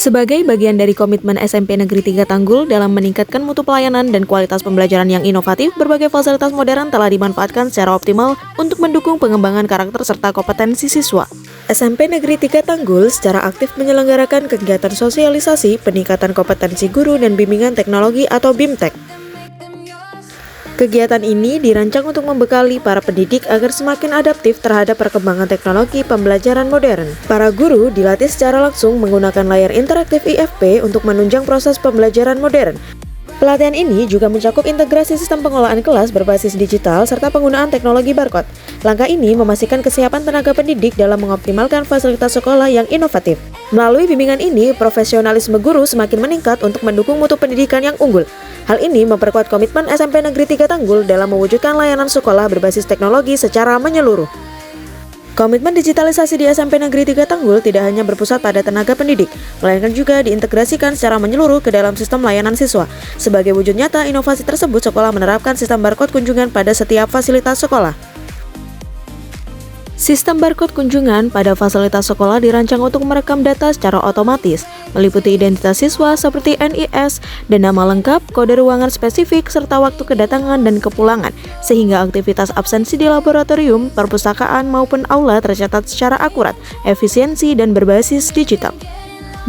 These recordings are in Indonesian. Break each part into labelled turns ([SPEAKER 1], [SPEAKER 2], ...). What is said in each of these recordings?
[SPEAKER 1] Sebagai bagian dari komitmen SMP Negeri 3 Tanggul dalam meningkatkan mutu pelayanan dan kualitas pembelajaran yang inovatif, berbagai fasilitas modern telah dimanfaatkan secara optimal untuk mendukung pengembangan karakter serta kompetensi siswa. SMP Negeri 3 Tanggul secara aktif menyelenggarakan kegiatan sosialisasi, peningkatan kompetensi guru dan bimbingan teknologi atau BIMTEK. Kegiatan ini dirancang untuk membekali para pendidik agar semakin adaptif terhadap perkembangan teknologi pembelajaran modern. Para guru dilatih secara langsung menggunakan layar interaktif IFP untuk menunjang proses pembelajaran modern. Pelatihan ini juga mencakup integrasi sistem pengelolaan kelas berbasis digital serta penggunaan teknologi barcode. Langkah ini memastikan kesiapan tenaga pendidik dalam mengoptimalkan fasilitas sekolah yang inovatif. Melalui bimbingan ini, profesionalisme guru semakin meningkat untuk mendukung mutu pendidikan yang unggul. Hal ini memperkuat komitmen SMP Negeri 3 Tanggul dalam mewujudkan layanan sekolah berbasis teknologi secara menyeluruh. Komitmen digitalisasi di SMP Negeri 3 Tanggul tidak hanya berpusat pada tenaga pendidik, melainkan juga diintegrasikan secara menyeluruh ke dalam sistem layanan siswa. Sebagai wujud nyata inovasi tersebut, sekolah menerapkan sistem barcode kunjungan pada setiap fasilitas sekolah. Sistem barcode kunjungan pada fasilitas sekolah dirancang untuk merekam data secara otomatis, meliputi identitas siswa seperti NIS dan nama lengkap, kode ruangan spesifik, serta waktu kedatangan dan kepulangan, sehingga aktivitas absensi di laboratorium, perpustakaan maupun aula tercatat secara akurat, efisiensi, dan berbasis digital.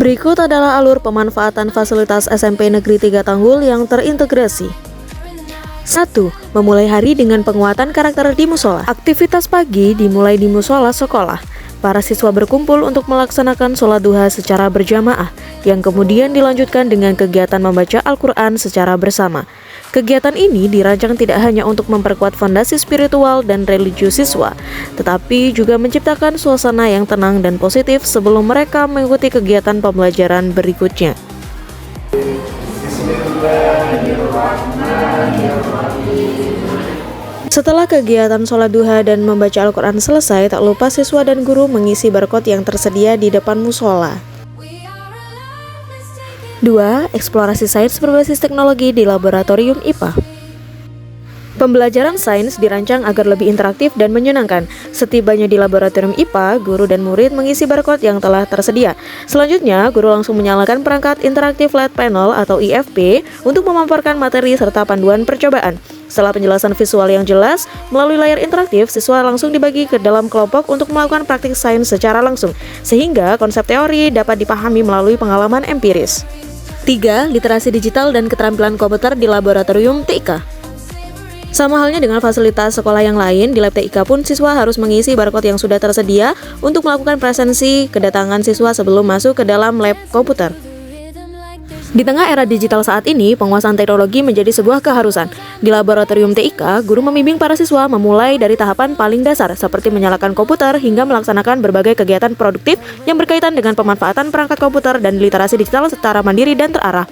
[SPEAKER 1] Berikut adalah alur pemanfaatan fasilitas SMP Negeri 3 Tanggul yang terintegrasi. 1. Memulai hari dengan penguatan karakter di musola. Aktivitas pagi dimulai di musola sekolah. Para siswa berkumpul untuk melaksanakan sholat duha secara berjamaah, yang kemudian dilanjutkan dengan kegiatan membaca Al-Quran secara bersama. Kegiatan ini dirancang tidak hanya untuk memperkuat fondasi spiritual dan religius siswa, tetapi juga menciptakan suasana yang tenang dan positif sebelum mereka mengikuti kegiatan pembelajaran berikutnya. Setelah kegiatan sholat duha dan membaca Al-Quran selesai, tak lupa siswa dan guru mengisi barcode yang tersedia di depan musola. 2. Eksplorasi sains berbasis teknologi di laboratorium IPA. Pembelajaran sains dirancang agar lebih interaktif dan menyenangkan. Setibanya di laboratorium IPA, guru dan murid mengisi barcode yang telah tersedia. Selanjutnya, guru langsung menyalakan perangkat interaktif LED panel atau IFP untuk memaparkan materi serta panduan percobaan. Setelah penjelasan visual yang jelas, melalui layar interaktif, siswa langsung dibagi ke dalam kelompok untuk melakukan praktik sains secara langsung, sehingga konsep teori dapat dipahami melalui pengalaman empiris. 3. Literasi digital dan keterampilan komputer di laboratorium TIK. Sama halnya dengan fasilitas sekolah yang lain, di lab TIK pun siswa harus mengisi barcode yang sudah tersedia untuk melakukan presensi kedatangan siswa sebelum masuk ke dalam lab komputer. Di tengah era digital saat ini, penguasaan teknologi menjadi sebuah keharusan. Di laboratorium TIK, guru membimbing para siswa memulai dari tahapan paling dasar, seperti menyalakan komputer hingga melaksanakan berbagai kegiatan produktif yang berkaitan dengan pemanfaatan perangkat komputer dan literasi digital secara mandiri dan terarah.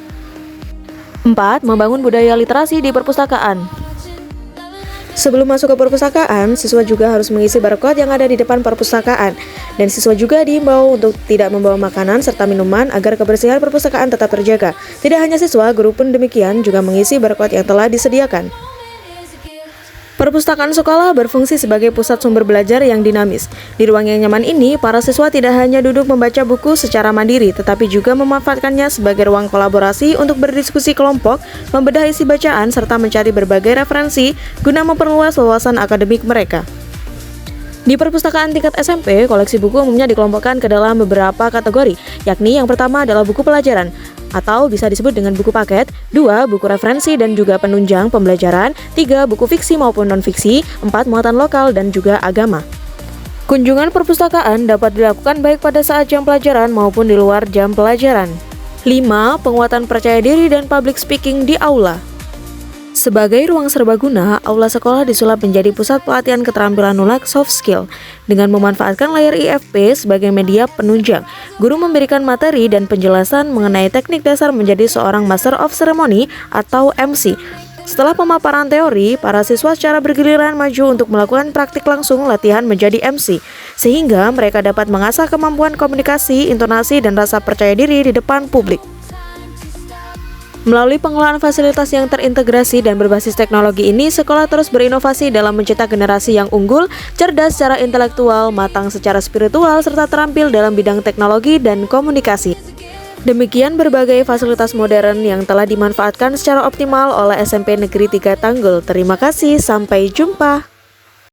[SPEAKER 1] 4. Membangun budaya literasi di perpustakaan. Sebelum masuk ke perpustakaan, siswa juga harus mengisi barcode yang ada di depan perpustakaan. Dan siswa juga diimbau untuk tidak membawa makanan serta minuman agar kebersihan perpustakaan tetap terjaga. Tidak hanya siswa, guru pun demikian juga mengisi barcode yang telah disediakan. Perpustakaan sekolah berfungsi sebagai pusat sumber belajar yang dinamis. Di ruang yang nyaman ini, para siswa tidak hanya duduk membaca buku secara mandiri, tetapi juga memanfaatkannya sebagai ruang kolaborasi untuk berdiskusi kelompok, membedah isi bacaan, serta mencari berbagai referensi guna memperluas wawasan akademik mereka. Di perpustakaan tingkat SMP, koleksi buku umumnya dikelompokkan ke dalam beberapa kategori, yakni yang pertama adalah buku pelajaran, atau bisa disebut dengan buku paket, 2. Buku referensi dan juga penunjang pembelajaran, 3. Buku fiksi maupun non-fiksi, 4. Muatan lokal dan juga agama. Kunjungan perpustakaan dapat dilakukan baik pada saat jam pelajaran maupun di luar jam pelajaran. 5. Penguatan percaya diri dan public speaking di aula. Sebagai ruang serbaguna, aula sekolah disulap menjadi pusat pelatihan keterampilan nulik soft skill. Dengan memanfaatkan layar IFP sebagai media penunjang, guru memberikan materi dan penjelasan mengenai teknik dasar menjadi seorang Master of Ceremony atau MC. Setelah pemaparan teori, para siswa secara bergiliran maju untuk melakukan praktik langsung latihan menjadi MC, sehingga mereka dapat mengasah kemampuan komunikasi, intonasi, dan rasa percaya diri di depan publik. Melalui pengelolaan fasilitas yang terintegrasi dan berbasis teknologi ini, sekolah terus berinovasi dalam mencetak generasi yang unggul, cerdas secara intelektual, matang secara spiritual, serta terampil dalam bidang teknologi dan komunikasi. Demikian berbagai fasilitas modern yang telah dimanfaatkan secara optimal oleh SMP Negeri 3 Tanggul. Terima kasih, sampai jumpa.